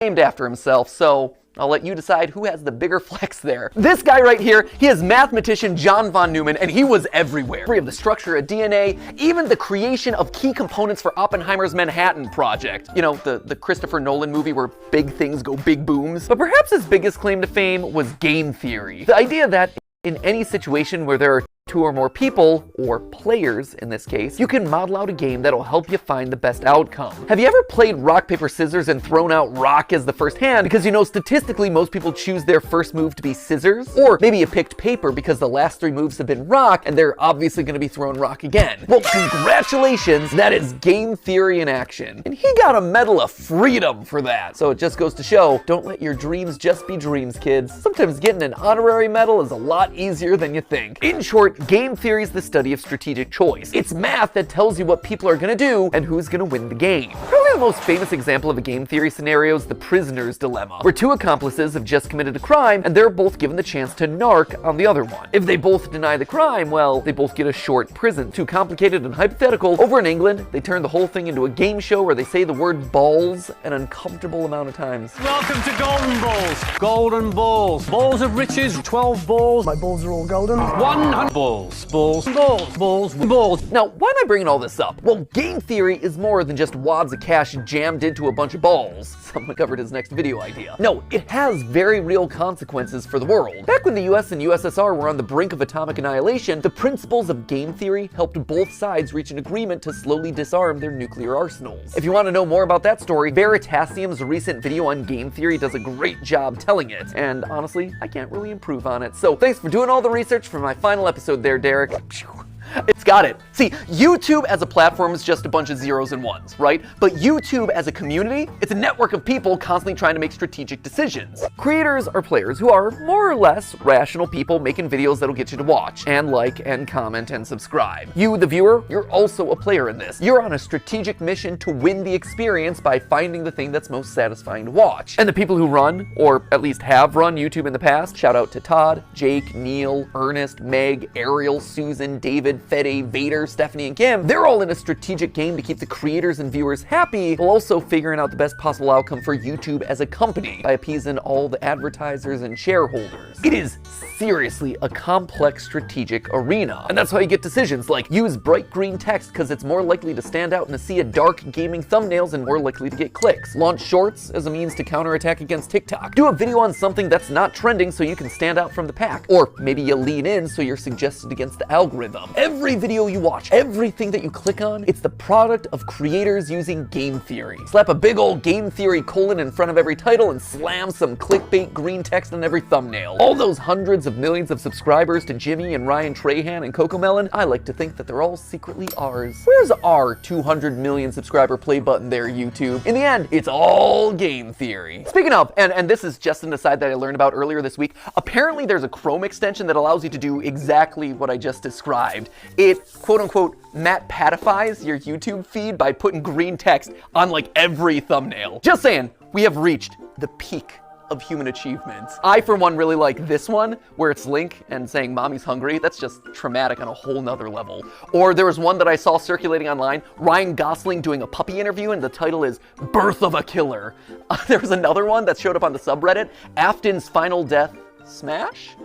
named after himself, so I'll let you decide who has the bigger flex there. This guy right here, he is mathematician John von Neumann, and he was everywhere. Free of the structure of DNA, even the creation of key components for Oppenheimer's Manhattan Project. You know, the Christopher Nolan movie where big things go big booms. But perhaps his biggest claim to fame was game theory. The idea that in any situation where there are two or more people, or players in this case, you can model out a game that'll help you find the best outcome. Have you ever played rock, paper, scissors and thrown out rock as the first hand because you know statistically most people choose their first move to be scissors? Or maybe you picked paper because the last 3 moves have been rock and they're obviously going to be throwing rock again. Well, congratulations, that is game theory in action. And he got a Medal of Freedom for that. So it just goes to show, don't let your dreams just be dreams, kids. Sometimes getting an honorary medal is a lot easier than you think. In short, game theory is the study of strategic choice. It's math that tells you what people are going to do and who's going to win the game. Probably the most famous example of a game theory scenario is the prisoner's dilemma, where 2 accomplices have just committed a crime and they're both given the chance to narc on the other one. If they both deny the crime, well, they both get a short prison. Too complicated and hypothetical. Over in England, they turn the whole thing into a game show where they say the word balls an uncomfortable amount of times. Welcome to Golden Balls. Golden balls. Balls of riches. 12 balls. My balls are all golden. 100 balls. Balls. Balls. Balls. Balls. Now, why am I bringing all this up? Well, game theory is more than just wads of cash jammed into a bunch of balls. Someone covered his next video idea. No, it has very real consequences for the world. Back when the US and USSR were on the brink of atomic annihilation, the principles of game theory helped both sides reach an agreement to slowly disarm their nuclear arsenals. If you want to know more about that story, Veritasium's recent video on game theory does a great job telling it. And honestly, I can't really improve on it. So thanks for doing all the research for my final episode there, Derek. It's got it. See, YouTube as a platform is just a bunch of zeros and ones, right? But YouTube as a community, it's a network of people constantly trying to make strategic decisions. Creators are players who are more or less rational people making videos that'll get you to watch and like and comment and subscribe. You, the viewer, you're also a player in this. You're on a strategic mission to win the experience by finding the thing that's most satisfying to watch. And the people who run, or at least have run YouTube in the past, shout out to Todd, Jake, Neil, Ernest, Meg, Ariel, Susan, David, Fede, Vader, Stephanie, and Kim, they're all in a strategic game to keep the creators and viewers happy, while also figuring out the best possible outcome for YouTube as a company by appeasing all the advertisers and shareholders. It is seriously a complex strategic arena. And that's how you get decisions like use bright green text because it's more likely to stand out in a sea of dark gaming thumbnails and more likely to get clicks. Launch shorts as a means to counterattack against TikTok. Do a video on something that's not trending so you can stand out from the pack. Or maybe you lean in so you're suggested against the algorithm. Every video you watch, everything that you click on, it's the product of creators using game theory. Slap a big old game theory colon in front of every title and slam some clickbait green text on every thumbnail. All those hundreds of millions of subscribers to Jimmy and Ryan Trahan and Cocomelon, I like to think that they're all secretly ours. Where's our 200 million subscriber play button there, YouTube? In the end, it's all game theory. Speaking of, and this is just an aside that I learned about earlier this week, apparently there's a Chrome extension that allows you to do exactly what I just described. It, quote unquote, MatPatifies your YouTube feed by putting green text on like every thumbnail. Just saying, we have reached the peak of human achievements. I, for one, really like this one, where it's Link and saying mommy's hungry. That's just traumatic on a whole nother level. Or there was one that I saw circulating online, Ryan Gosling doing a puppy interview, and the title is Birth of a Killer. There was another one that showed up on the subreddit, Afton's Final Death Smash?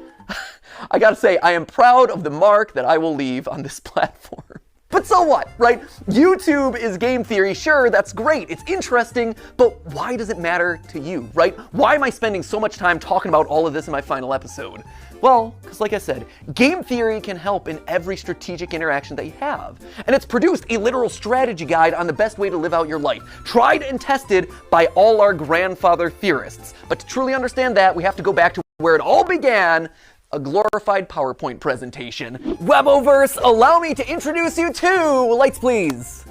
I gotta say, I am proud of the mark that I will leave on this platform. But so what, right? YouTube is game theory, sure, that's great, it's interesting, but why does it matter to you, right? Why am I spending so much time talking about all of this in my final episode? Well, because like I said, game theory can help in every strategic interaction that you have. And it's produced a literal strategy guide on the best way to live out your life, tried and tested by all our grandfather theorists. But to truly understand that, we have to go back to where it all began, a glorified PowerPoint presentation. Weboverse, allow me to introduce you to, lights please,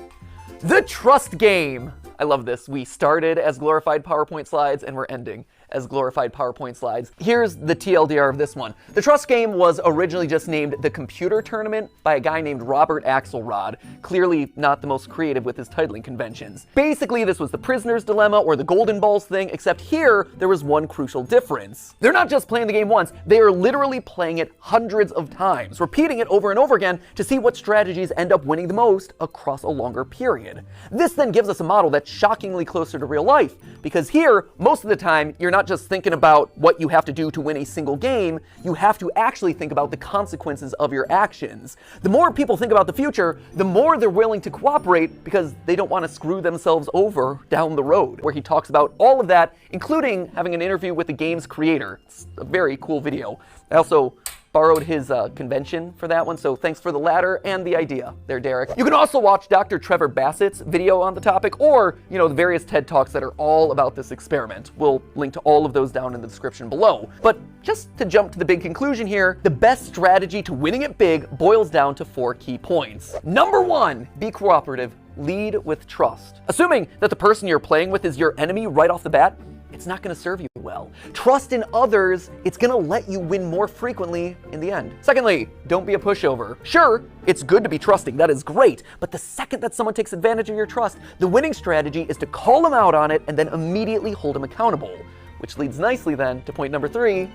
the trust game. I love this. We started as glorified PowerPoint slides and we're ending as glorified PowerPoint slides. Here's the TLDR of this one. The Trust game was originally just named the Computer Tournament by a guy named Robert Axelrod, clearly not the most creative with his titling conventions. Basically, this was the prisoner's dilemma or the golden balls thing, except here there was one crucial difference. They're not just playing the game once, they are literally playing it hundreds of times, repeating it over and over again to see what strategies end up winning the most across a longer period. This then gives us a model that's shockingly closer to real life, because here, most of the time, you're not just thinking about what you have to do to win a single game, you have to actually think about the consequences of your actions. The more people think about the future, the more they're willing to cooperate because they don't want to screw themselves over down the road, where he talks about all of that, including having an interview with the game's creator. It's a very cool video. I also borrowed his convention for that one, so thanks for the latter and the idea there, Derek. You can also watch Dr. Trevor Bassett's video on the topic, or, the various TED Talks that are all about this experiment. We'll link to all of those down in the description below. But just to jump to the big conclusion here, the best strategy to winning it big boils down to 4 key points. Number 1, be cooperative. Lead with trust. Assuming that the person you're playing with is your enemy right off the bat, it's not going to serve you well. Trust in others, it's going to let you win more frequently in the end. Secondly, don't be a pushover. Sure, it's good to be trusting, that is great, but the second that someone takes advantage of your trust, the winning strategy is to call them out on it and then immediately hold them accountable. Which leads nicely then to point number 3,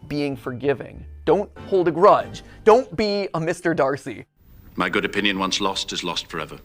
being forgiving. Don't hold a grudge. Don't be a Mr. Darcy. My good opinion once lost is lost forever.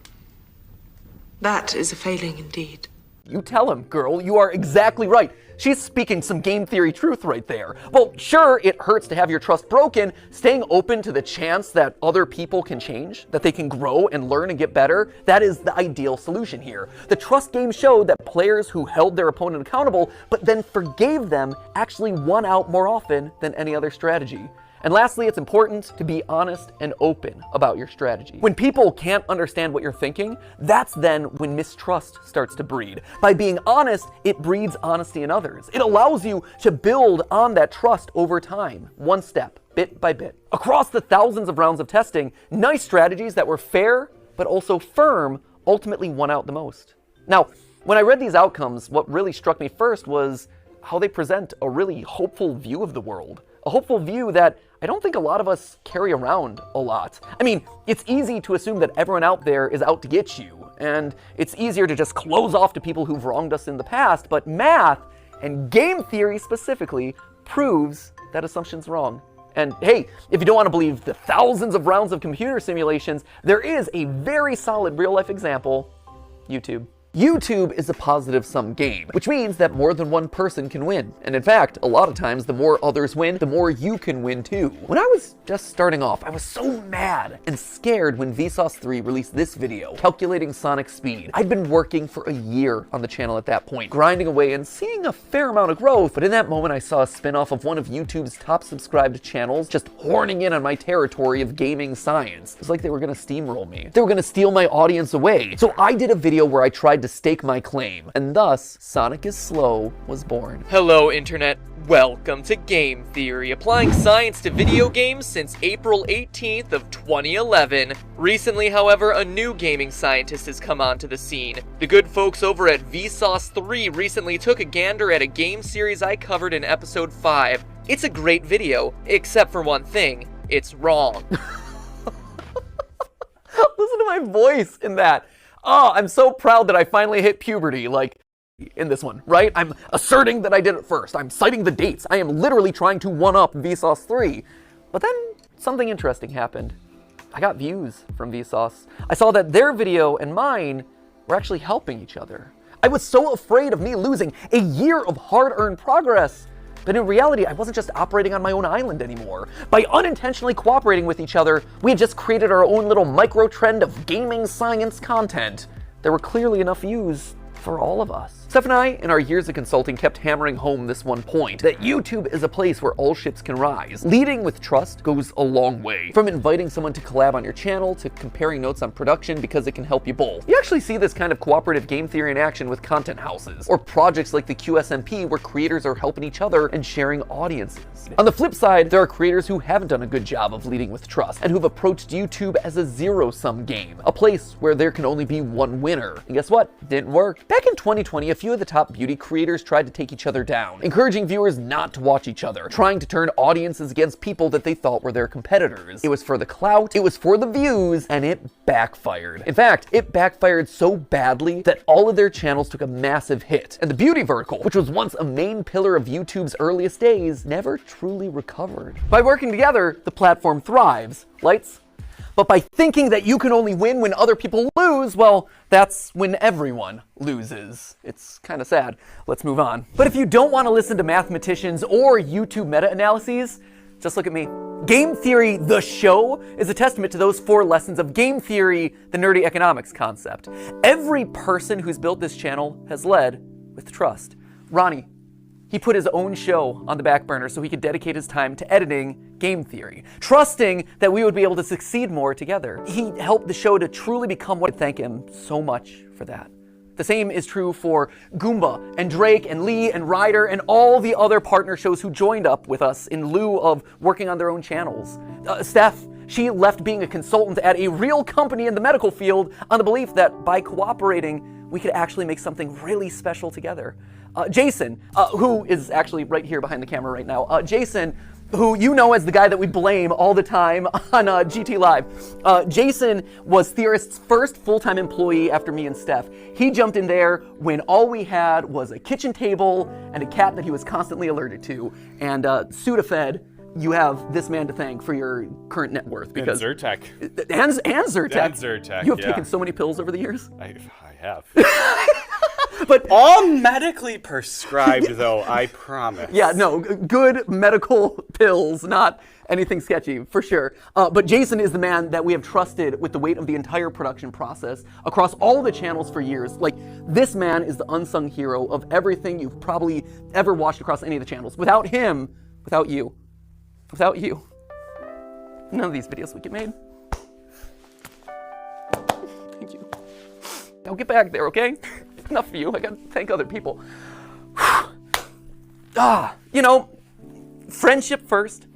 That is a failing indeed. You tell him, girl, you are exactly right. She's speaking some game theory truth right there. Well, sure, it hurts to have your trust broken. Staying open to the chance that other people can change, that they can grow and learn and get better, that is the ideal solution here. The Trust game showed that players who held their opponent accountable, but then forgave them, actually won out more often than any other strategy. And lastly, it's important to be honest and open about your strategy. When people can't understand what you're thinking, that's then when mistrust starts to breed. By being honest, it breeds honesty in others. It allows you to build on that trust over time, one step, bit by bit. Across the thousands of rounds of testing, nice strategies that were fair, but also firm, ultimately won out the most. Now, when I read these outcomes, what really struck me first was how they present a really hopeful view of the world. A hopeful view that I don't think a lot of us carry around a lot. I mean, it's easy to assume that everyone out there is out to get you, and it's easier to just close off to people who've wronged us in the past, but math, and game theory specifically, proves that assumption's wrong. And hey, if you don't want to believe the thousands of rounds of computer simulations, there is a very solid real-life example: YouTube. YouTube is a positive-sum game, which means that more than one person can win. And in fact, a lot of times, the more others win, the more you can win too. When I was just starting off, I was so mad and scared when Vsauce 3 released this video, calculating Sonic's speed. I'd been working for a year on the channel at that point, grinding away and seeing a fair amount of growth, but in that moment I saw a spin-off of one of YouTube's top subscribed channels just horning in on my territory of gaming science. It was like they were gonna steamroll me. They were gonna steal my audience away. So I did a video where I tried to stake my claim, and thus Sonic is Slow was born. Hello Internet, welcome to Game Theory, applying science to video games since April 18th of 2011. Recently, however, a new gaming scientist has come onto the scene. The good folks over at Vsauce 3 recently took a gander at a game series I covered in episode 5. It's a great video, except for one thing, it's wrong. Listen to my voice in that. Oh, I'm so proud that I finally hit puberty, like in this one, right? I'm asserting that I did it first. I'm citing the dates. I am literally trying to one-up Vsauce 3. But then something interesting happened. I got views from Vsauce. I saw that their video and mine were actually helping each other. I was so afraid of me losing a year of hard-earned progress. But in reality, I wasn't just operating on my own island anymore. By unintentionally cooperating with each other, we had just created our own little micro-trend of gaming science content. There were clearly enough views for all of us. Steph and I, in our years of consulting, kept hammering home this one point, that YouTube is a place where all ships can rise. Leading with trust goes a long way. From inviting someone to collab on your channel, to comparing notes on production because it can help you both. You actually see this kind of cooperative game theory in action with content houses, or projects like the QSMP where creators are helping each other and sharing audiences. On the flip side, there are creators who haven't done a good job of leading with trust, and who've approached YouTube as a zero-sum game, a place where there can only be one winner. And guess what? Didn't work. Back in 2020, a few of the top beauty creators tried to take each other down, encouraging viewers not to watch each other, trying to turn audiences against people that they thought were their competitors. It was for the clout, it was for the views, and it backfired. In fact, it backfired so badly that all of their channels took a massive hit, and the beauty vertical, which was once a main pillar of YouTube's earliest days, never truly recovered. By working together, the platform thrives. Lights? But by thinking that you can only win when other people lose, well, that's when everyone loses. It's kind of sad. Let's move on. But if you don't want to listen to mathematicians or YouTube meta-analyses, just look at me. Game Theory, the show, is a testament to those 4 lessons of game theory, the nerdy economics concept. Every person who's built this channel has led with trust. Ronnie, he put his own show on the back burner so he could dedicate his time to editing Game Theory, trusting that we would be able to succeed more together. He helped the show to truly become what I thank him so much for that. The same is true for Goomba and Drake and Lee and Ryder and all the other partner shows who joined up with us in lieu of working on their own channels. Steph, she left being a consultant at a real company in the medical field on the belief that by cooperating, we could actually make something really special together. Jason, who is actually right here behind the camera right now. Jason, who you know as the guy that we blame all the time on GT Live. Jason was Theorist's first full-time employee after me and Steph. He jumped in there when all we had was a kitchen table and a cat that he was constantly allergic to. And Sudafed, you have this man to thank for your current net worth. Because and Zyrtec. And Zyrtec. And Zyrtec, you have taken so many pills over the years. I have. But all medically prescribed, though, I promise. Yeah, no, good medical pills, not anything sketchy, for sure. But Jason is the man that we have trusted with the weight of the entire production process across all the channels for years. Like, this man is the unsung hero of everything you've probably ever watched across any of the channels. Without him, without you, none of these videos would get made. Thank you. Now get back there, okay? Enough for you. I gotta thank other people. You know, friendship first,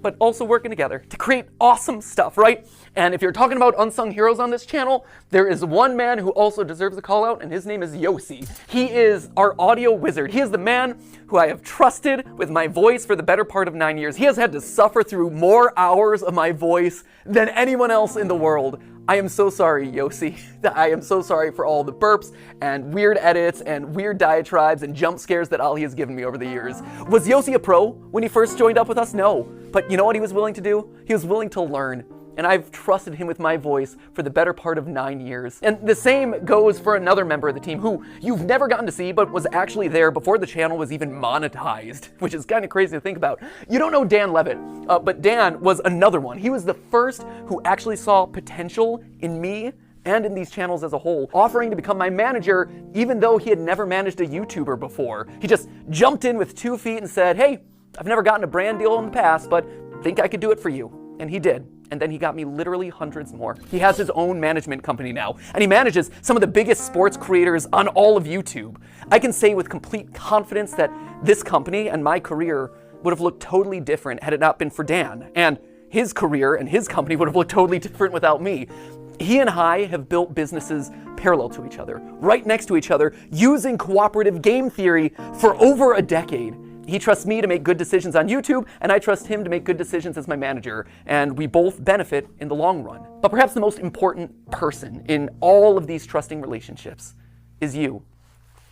but also working together to create awesome stuff, right? And if you're talking about unsung heroes on this channel, there is one man who also deserves a call out, and his name is Yossi. He is our audio wizard. He is the man who I have trusted with my voice for the better part of 9 years. He has had to suffer through more hours of my voice than anyone else in the world. I am so sorry, Yossi. I am so sorry for all the burps and weird edits and weird diatribes and jump scares that Ali has given me over the years. Was Yossi a pro when he first joined up with us? No. But you know what he was willing to do? He was willing to learn. And I've trusted him with my voice for the better part of 9 years. And the same goes for another member of the team who you've never gotten to see, but was actually there before the channel was even monetized, which is kind of crazy to think about. You don't know Dan Levitt, but Dan was another one. He was the first who actually saw potential in me and in these channels as a whole, offering to become my manager even though he had never managed a YouTuber before. He just jumped in with 2 feet and said, hey, I've never gotten a brand deal in the past, but think I could do it for you. And he did. And then he got me literally hundreds more. He has his own management company now, and he manages some of the biggest sports creators on all of YouTube. I can say with complete confidence that this company and my career would have looked totally different had it not been for Dan. And his career and his company would have looked totally different without me. He and I have built businesses parallel to each other, right next to each other, using cooperative game theory for over a decade. He trusts me to make good decisions on YouTube, and I trust him to make good decisions as my manager, and we both benefit in the long run. But perhaps the most important person in all of these trusting relationships is you.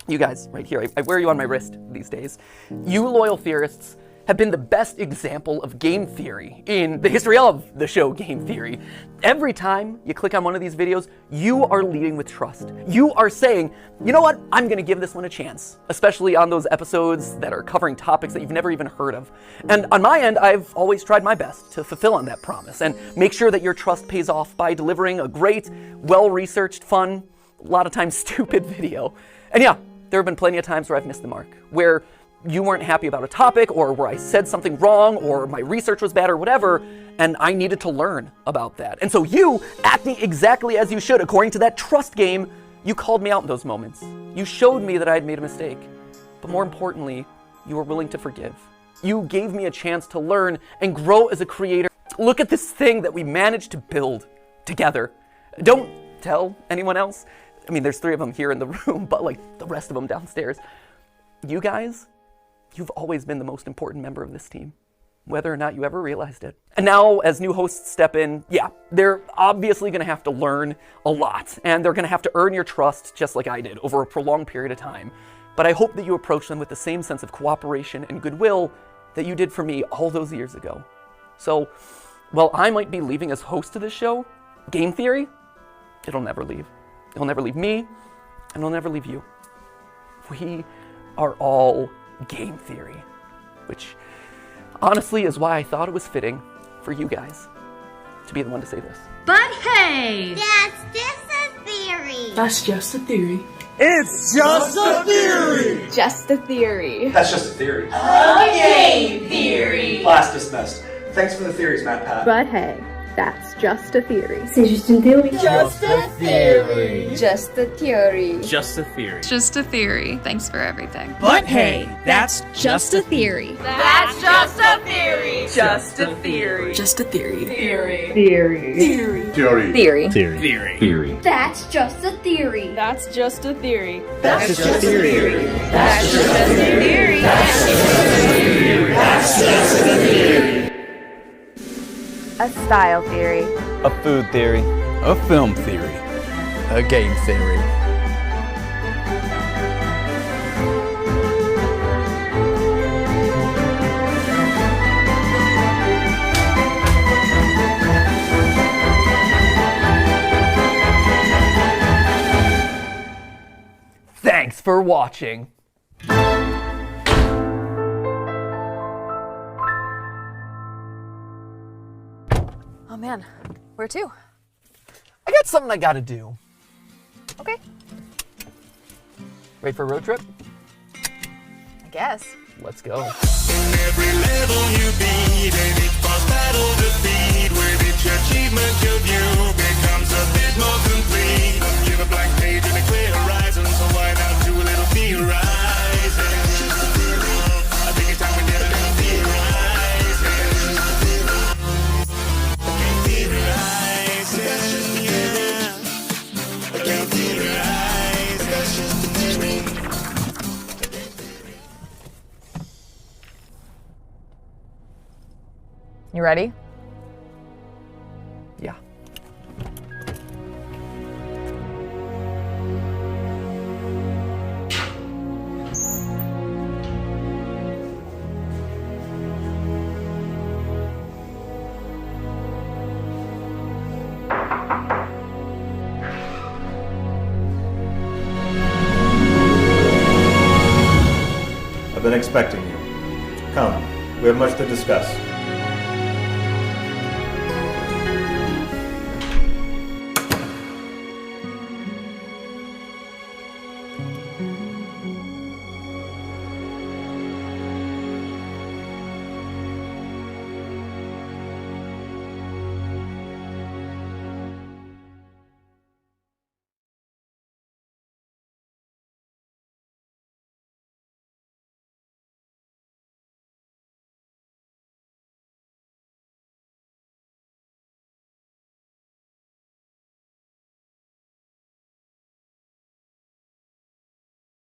You guys, right here. I wear you on my wrist these days. You loyal theorists have been the best example of game theory in the history of the show Game Theory. Every time you click on one of these videos, you are leading with trust. You are saying, you know what, I'm gonna give this one a chance, especially on those episodes that are covering topics that you've never even heard of. And on my end, I've always tried my best to fulfill on that promise and make sure that your trust pays off by delivering a great, well-researched, fun, a lot of times stupid video. And yeah, there have been plenty of times where I've missed the mark, where you weren't happy about a topic, or where I said something wrong, or my research was bad, or whatever, and I needed to learn about that. And so you, acting exactly as you should, according to that trust game, you called me out in those moments. You showed me that I had made a mistake. But more importantly, you were willing to forgive. You gave me a chance to learn and grow as a creator. Look at this thing that we managed to build together. Don't tell anyone else. I mean, there's 3 of them here in the room, but like the rest of them downstairs. You guys, you've always been the most important member of this team, whether or not you ever realized it. And now, as new hosts step in, yeah, they're obviously gonna have to learn a lot, and they're gonna have to earn your trust just like I did over a prolonged period of time. But I hope that you approach them with the same sense of cooperation and goodwill that you did for me all those years ago. So, while I might be leaving as host of this show, Game Theory, it'll never leave. It'll never leave me, and it'll never leave you. We are all Game Theory, which honestly is why I thought it was fitting for you guys to be the one to say this. But hey! That's just a theory. That's just a theory. It's just a theory! Just a theory. That's just a theory. Game theory! Class dismissed. Thanks for the theories, MatPat. But hey, that's just a theory. C'est juste une théorie. Just a theory. Just a theory. Just a theory. Just a theory. Thanks for everything. But hey, that's Just a theory. That's just a theory. Just a theory. Just a theory. Theory. Theory. theory. Theory. Theory. Theory. That's just a theory. That's just a theory. That's just a theory. That's just a theory. That's just a theory. A style theory. A food theory. A film theory. A game theory. Thanks for watching. Oh man, where to? I got something I gotta do. Okay, Ready for a road trip? I guess. Let's go. Every level you beat, and each boss battle defeat, with each achievement your view becomes a bit more complete. Give a blank page and a clear horizon, so why not do a little theorizing? I think it's time we did a little theorizing. Theorizing, yeah. I can't theorize, that's just a theory. You ready? Yeah. I've been expecting you. Come, we have much to discuss.